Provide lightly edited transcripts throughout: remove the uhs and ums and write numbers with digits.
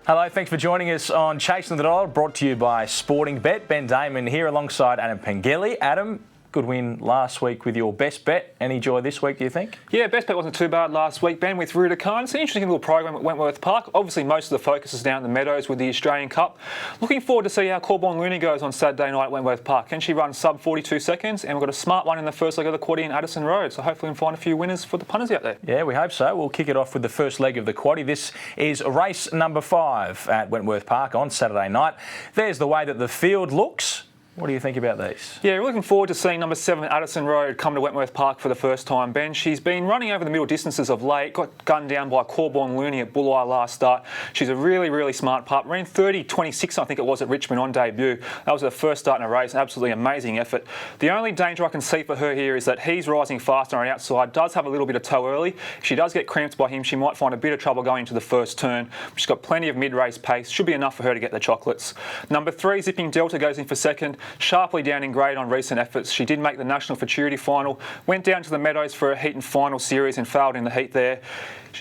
Hello, thanks for joining us on Chasing the Dollar, brought to you by Sportingbet. Ben Damon here alongside Adam Pengilly. Adam, good win last week with your best bet. Any joy this week, do you think? Yeah, best bet wasn't too bad last week, Ben, with Rue De Kahn. It's an interesting little program at Wentworth Park. Obviously, most of the focus is down in the Meadows with the Australian Cup. Looking forward to see how Cawbourne Looney goes on Saturday night at Wentworth Park. Can she run sub 42 seconds? And we've got a smart one in the first leg of the quaddie in Addison Road. So hopefully we can find a few winners for the punters out there. Yeah, we hope so. We'll kick it off with the first leg of the quaddie. This is race number 5 at Wentworth Park on Saturday night. There's the way that the field looks. What do you think about these? Yeah, we're looking forward to seeing number 7 Addison Road come to Wentworth Park for the first time, Ben. She's been running over the middle distances of late, got gunned down by Cawbourne Looney at Bulleye last start. She's a really, really smart pup. Ran 30.26, I think it was, at Richmond on debut. That was her first start in a race, an absolutely amazing effort. The only danger I can see for her here is that he's rising faster on the outside, does have a little bit of toe early. If she does get cramped by him, she might find a bit of trouble going into the first turn. She's got plenty of mid-race pace, should be enough for her to get the chocolates. Number 3, Zipping Delta, goes in for second, sharply down in grade on recent efforts. She did make the National Futurity final, went down to the Meadows for a heat and final series and failed in the heat there.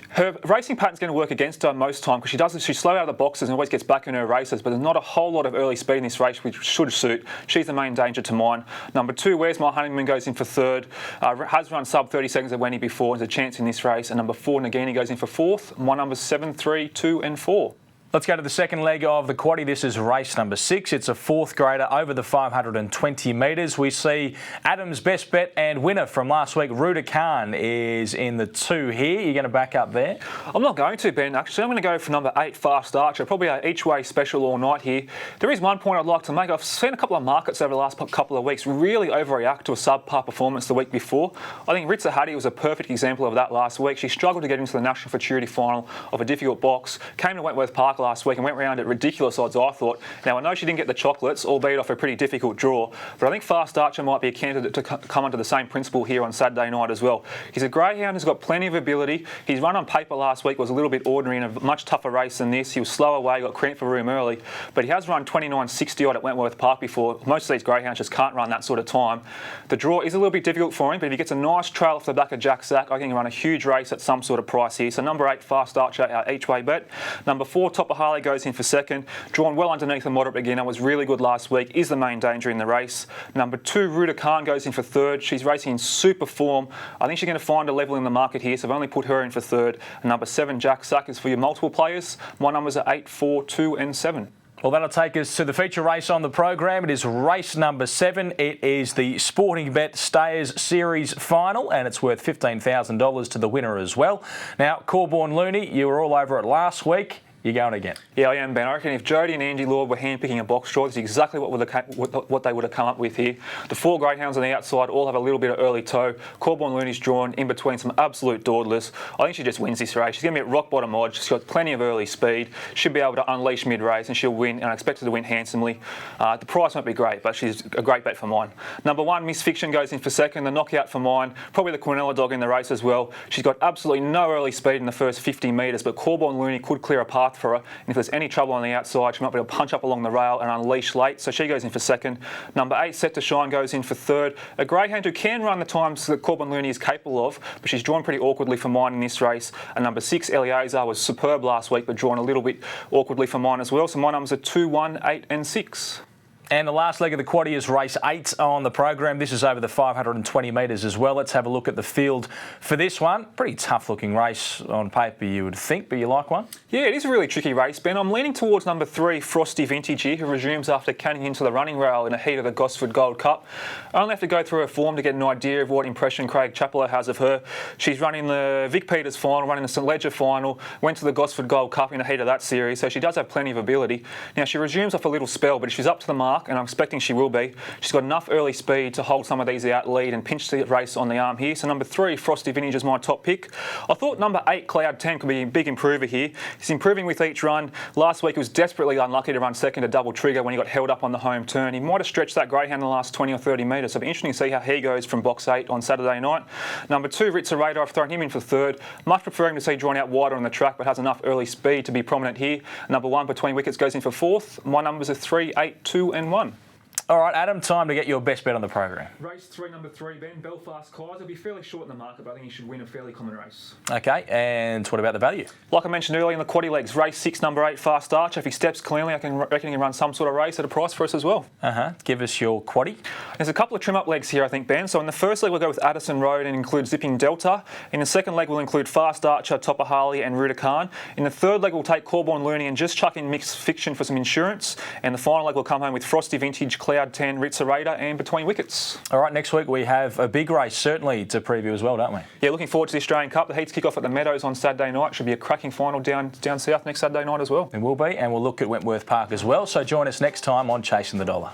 Her racing pattern's going to work against her most time because she's slow out of the boxes and always gets back in her races, but there's not a whole lot of early speed in this race, which should suit. She's the main danger to mine. Number 2, Where's My Honeymoon, goes in for third. Has run sub 30 seconds at Wenny before, has a chance in this race. And number 4, Nagini, goes in for fourth. My numbers 7, 3, 2 and 4. Let's go to the second leg of the quaddie. This is race number 6. It's a 4th grader over the 520 metres. We see Adam's best bet and winner from last week, Rue De Kahn, is in the 2 here. You're going to back up there? I'm not going to, Ben. Actually, I'm going to go for number 8, Fast Archer. Probably an each-way special all night here. There is one point I'd like to make. I've seen a couple of markets over the last couple of weeks really overreact to a subpar performance the week before. I think Ritza Hattie was a perfect example of that last week. She struggled to get into the National Futurity final of a difficult box. Came to Wentworth Park last week and went round at ridiculous odds, I thought. Now, I know she didn't get the chocolates, albeit off a pretty difficult draw, but I think Fast Archer might be a candidate to come under the same principle here on Saturday night as well. He's a greyhound who's got plenty of ability. His run on paper last week was a little bit ordinary in a much tougher race than this. He was slow away, got cramped for room early, but he has run 29.60 odd at Wentworth Park before. Most of these greyhounds just can't run that sort of time. The draw is a little bit difficult for him, but if he gets a nice trail off the back of Jack Sack, I think he'll run a huge race at some sort of price here. So number 8, Fast Archer, our each-way bet. Number 4, Topper Harley, goes in for second. Drawn well underneath the moderate beginner, was really good last week, is the main danger in the race. Number 2, Rue De Kahn, goes in for third. She's racing in super form. I think she's going to find a level in the market here, so I've only put her in for third. And number 7, Jack Sack, is for your multiple players. My numbers are 8, 4, 2 and 7. Well, that'll take us to the feature race on the program. It is race number 7. It is the Sportingbet Stayers Series Final, and it's worth $15,000 to the winner as well. Now, Cawbourne Looney, you were all over it last week. You're going again. Yeah, I am, Ben. I reckon if Jodie and Andy Lord were handpicking a box draw, this is exactly what they would have come up with here. The 4 greyhounds on the outside all have a little bit of early toe. Cawbourne Looney's drawn in between some absolute dawdlers. I think she just wins this race. She's going to be at rock bottom odds. She's got plenty of early speed. Should be able to unleash mid-race and she'll win, and I expect her to win handsomely. The price won't be great, but she's a great bet for mine. Number 1, Miss Fiction, goes in for second. The knockout for mine. Probably the Quinella dog in the race as well. She's got absolutely no early speed in the first 50 metres, but Cawbourne Looney could clear a path for her. And if there's any trouble on the outside, she might be able to punch up along the rail and unleash late. So she goes in for second. Number 8, Set to Shine, goes in for third. A greyhound who can run the times that Cawbourne Looney is capable of, but she's drawn pretty awkwardly for mine in this race. And number 6, Eleazar, was superb last week, but drawn a little bit awkwardly for mine as well. So my numbers are 2, 1, 8 and 6. And the last leg of the quaddie is race 8 on the program. This is over the 520 metres as well. Let's have a look at the field for this one. Pretty tough looking race on paper, you would think, but you like one? Yeah, it is a really tricky race, Ben. I'm leaning towards number 3, Frosty Vintage here, who resumes after canning into the running rail in the heat of the Gosford Gold Cup. I only have to go through her form to get an idea of what impression Craig Chapello has of her. She's running the Vic Peters final, running the St Ledger final, went to the Gosford Gold Cup in the heat of that series, so she does have plenty of ability. Now, she resumes off a little spell, but if she's up to the mark, and I'm expecting she will be, she's got enough early speed to hold some of these out lead and pinch the race on the arm here. So number 3, Frosty Vintage, is my top pick. I thought number 8, Cloud 10, could be a big improver here. He's improving with each run. Last week he was desperately unlucky to run second to double trigger when he got held up on the home turn. He might have stretched that greyhound in the last 20 or 30 metres, so it'll be interesting to see how he goes from box 8 on Saturday night. Number 2, Ritza Radar, I've thrown him in for third. Much preferring to see drawn out wider on the track, but has enough early speed to be prominent here. Number 1, Between Wickets, goes in for fourth. My numbers are 3, 8, 2 and 1. All right, Adam, time to get your best bet on the program. Race 3, number 3, Ben, Belfast Kaiser. Will be fairly short in the market, but I think he should win a fairly common race. Okay, and what about the value? Like I mentioned earlier in the quaddie legs, race 6, number 8, Fast Archer. If he steps cleanly, I reckon he can run some sort of race at a price for us as well. Give us your quaddie. There's a couple of trim-up legs here, I think, Ben. So in the first leg, we'll go with Addison Road and include Zipping Delta. In the second leg, we'll include Fast Archer, Topper Harley and Rue De Kahn. In the third leg, we'll take Cawbourne Looney and just chuck in Mixed Fiction for some insurance. And the final leg, we'll come home with Frosty Vintage, Cloud 10, Ritza Raider and Between Wickets. All right, next week we have a big race, certainly, to preview as well, don't we? Yeah, looking forward to the Australian Cup. The heats kick off at the Meadows on Saturday night. Should be a cracking final down south next Saturday night as well. It will be, and we'll look at Wentworth Park as well. So join us next time on Chasing the Dollar.